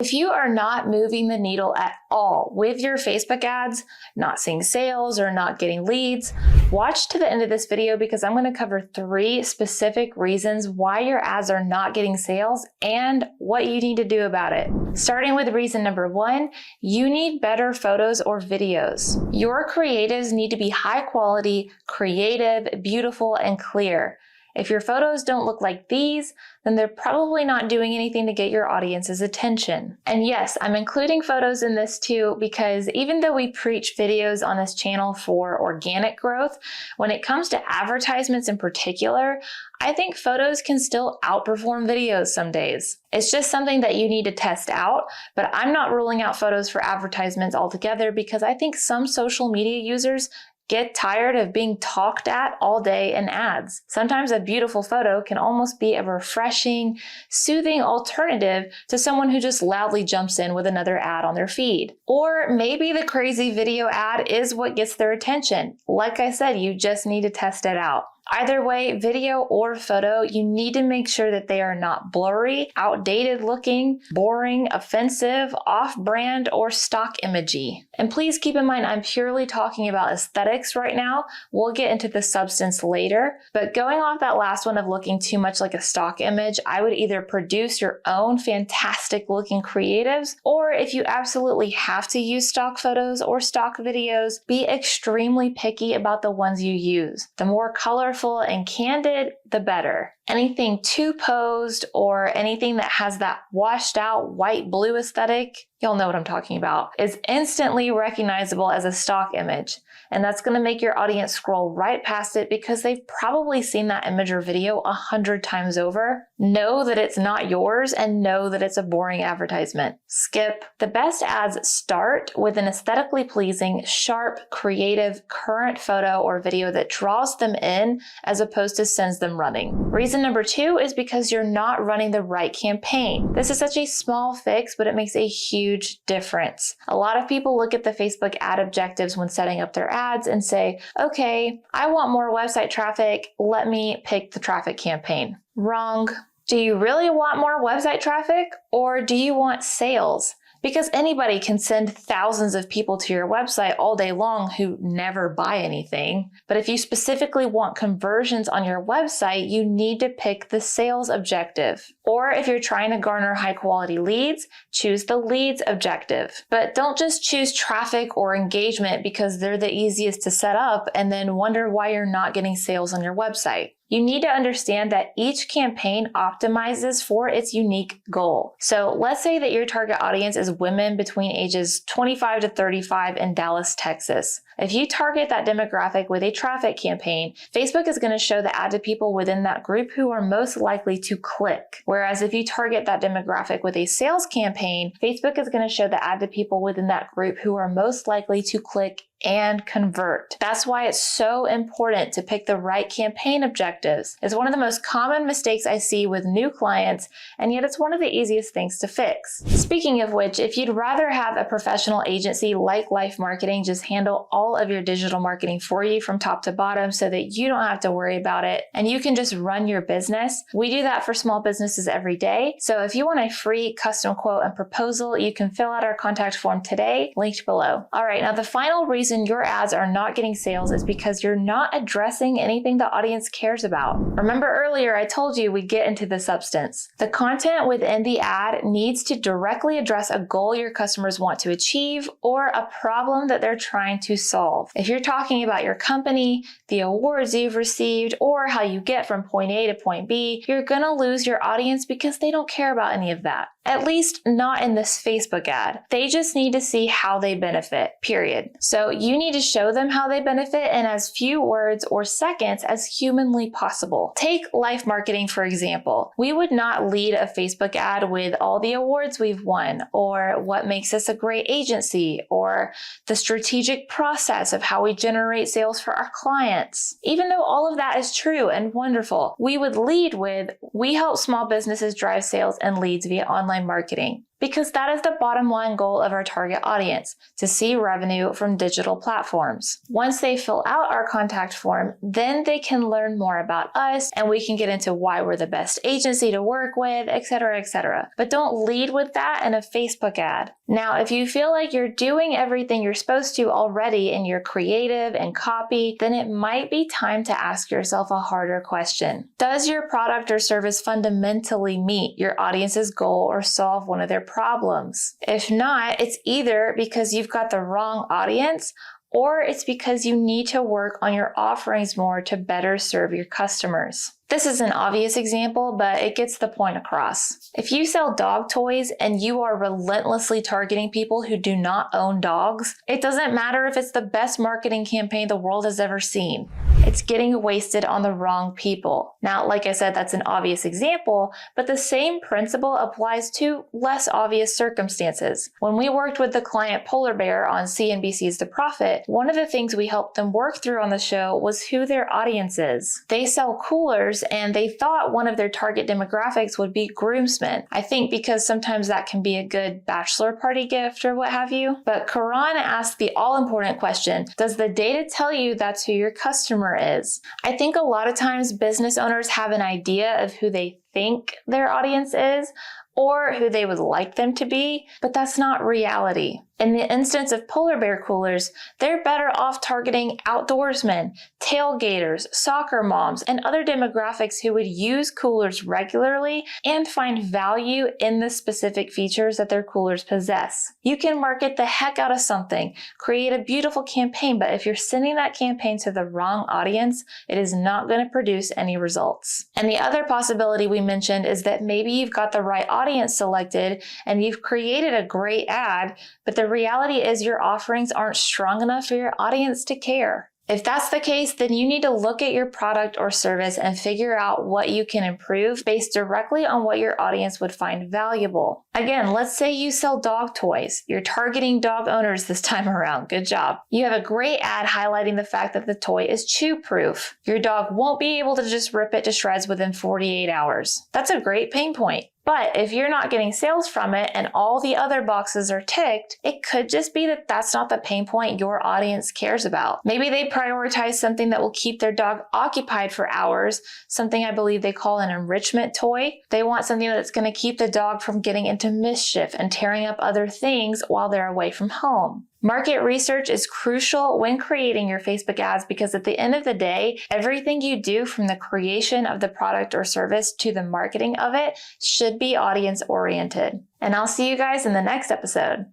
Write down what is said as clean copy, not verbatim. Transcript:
If you are not moving the needle at all with your Facebook ads, not seeing sales or not getting leads, watch to the end of this video because I'm going to cover 3 specific reasons why your ads are not getting sales and what you need to do about it. Starting with reason number 1, you need better photos or videos. Your creatives need to be high quality, creative, beautiful, and clear. If your photos don't look like these, then they're probably not doing anything to get your audience's attention. And yes, I'm including photos in this too, because even though we preach videos on this channel for organic growth, when it comes to advertisements in particular, I think photos can still outperform videos some days. It's just something that you need to test out, but I'm not ruling out photos for advertisements altogether because I think some social media users get tired of being talked at all day in ads. Sometimes a beautiful photo can almost be a refreshing, soothing alternative to someone who just loudly jumps in with another ad on their feed. Or maybe the crazy video ad is what gets their attention. Like I said, you just need to test it out. Either way, video or photo, you need to make sure that they are not blurry, outdated looking, boring, offensive, off-brand, or stock imagey. And please keep in mind, I'm purely talking about aesthetics right now. We'll get into the substance later, but going off that last one of looking too much like a stock image, I would either produce your own fantastic looking creatives, or if you absolutely have to use stock photos or stock videos, be extremely picky about the ones you use. The more colorful and candid, the better. Anything too posed or anything that has that washed out white blue aesthetic, you'll know what I'm talking about, is instantly recognizable as a stock image. And that's going to make your audience scroll right past it because they've probably seen that image or video 100 times over. Know that it's not yours and know that it's a boring advertisement. Skip. The best ads start with an aesthetically pleasing, sharp, creative, current photo or video that draws them in as opposed to sends them running. Reason number 2 is because you're not running the right campaign. This is such a small fix, but it makes a huge difference. A lot of people look at the Facebook ad objectives when setting up their ads and say, okay, I want more website traffic. Let me pick the traffic campaign. Wrong. Do you really want more website traffic or do you want sales? Because anybody can send thousands of people to your website all day long who never buy anything. But if you specifically want conversions on your website, you need to pick the sales objective. Or if you're trying to garner high quality leads, choose the leads objective. But don't just choose traffic or engagement because they're the easiest to set up and then wonder why you're not getting sales on your website. You need to understand that each campaign optimizes for its unique goal. So let's say that your target audience is women between ages 25 to 35 in Dallas, Texas. If you target that demographic with a traffic campaign, Facebook is going to show the ad to people within that group who are most likely to click. Whereas if you target that demographic with a sales campaign, Facebook is going to show the ad to people within that group who are most likely to click and convert. That's why it's so important to pick the right campaign objectives. It's one of the most common mistakes I see with new clients, and yet it's one of the easiest things to fix. Speaking of which, if you'd rather have a professional agency like LYFE Marketing just handle all of your digital marketing for you from top to bottom so that you don't have to worry about it and you can just run your business, we do that for small businesses every day. So if you want a free custom quote and proposal, you can fill out our contact form today, linked below. All right, now the final reason your ads are not getting sales is because you're not addressing anything the audience cares about. Remember earlier I told you we get into the substance. The content within the ad needs to directly address a goal your customers want to achieve or a problem that they're trying to solve. If you're talking about your company, the awards you've received, or how you get from point A to point B, you're gonna lose your audience because they don't care about any of that. At least not in this Facebook ad. They just need to see how they benefit, period. So you need to show them how they benefit in as few words or seconds as humanly possible. Take LYFE Marketing, for example. We would not lead a Facebook ad with all the awards we've won, or what makes us a great agency, or the strategic process of how we generate sales for our clients. Even though all of that is true and wonderful, we would lead with, we help small businesses drive sales and leads via online marketing. because that is the bottom line goal of our target audience, to see revenue from digital platforms. Once they fill out our contact form, then they can learn more about us and we can get into why we're the best agency to work with, etc., etc. But don't lead with that in a Facebook ad. Now, if you feel like you're doing everything you're supposed to already in your creative and copy, then it might be time to ask yourself a harder question. Does your product or service fundamentally meet your audience's goal or solve one of their problems? If not, it's either because you've got the wrong audience or it's because you need to work on your offerings more to better serve your customers. This is an obvious example, but it gets the point across. If you sell dog toys and you are relentlessly targeting people who do not own dogs, it doesn't matter if it's the best marketing campaign the world has ever seen. It's getting wasted on the wrong people. Now, like I said, that's an obvious example, but the same principle applies to less obvious circumstances. When we worked with the client Polar Bear on CNBC's The Profit, one of the things we helped them work through on the show was who their audience is. They sell coolers and they thought one of their target demographics would be groomsmen. I think because sometimes that can be a good bachelor party gift or what have you. But Karan asked the all-important question, does the data tell you that's who your customer is? I think a lot of times business owners have an idea of who they think their audience is or who they would like them to be, but that's not reality. In the instance of polar bear coolers, they're better off targeting outdoorsmen, tailgaters, soccer moms, and other demographics who would use coolers regularly and find value in the specific features that their coolers possess. You can market the heck out of something, create a beautiful campaign, but if you're sending that campaign to the wrong audience, it is not going to produce any results. And the other possibility we mentioned is that maybe you've got the right audience selected and you've created a great ad, but the reality is your offerings aren't strong enough for your audience to care. If that's the case, then you need to look at your product or service and figure out what you can improve based directly on what your audience would find valuable. Again, let's say you sell dog toys. You're targeting dog owners this time around. Good job. You have a great ad highlighting the fact that the toy is chew-proof. Your dog won't be able to just rip it to shreds within 48 hours. That's a great pain point. But if you're not getting sales from it and all the other boxes are ticked, it could just be that that's not the pain point your audience cares about. Maybe they prioritize something that will keep their dog occupied for hours, something I believe they call an enrichment toy. They want something that's going to keep the dog from getting into mischief and tearing up other things while they're away from home. Market research is crucial when creating your Facebook ads because at the end of the day, everything you do from the creation of the product or service to the marketing of it should be audience oriented. And I'll see you guys in the next episode.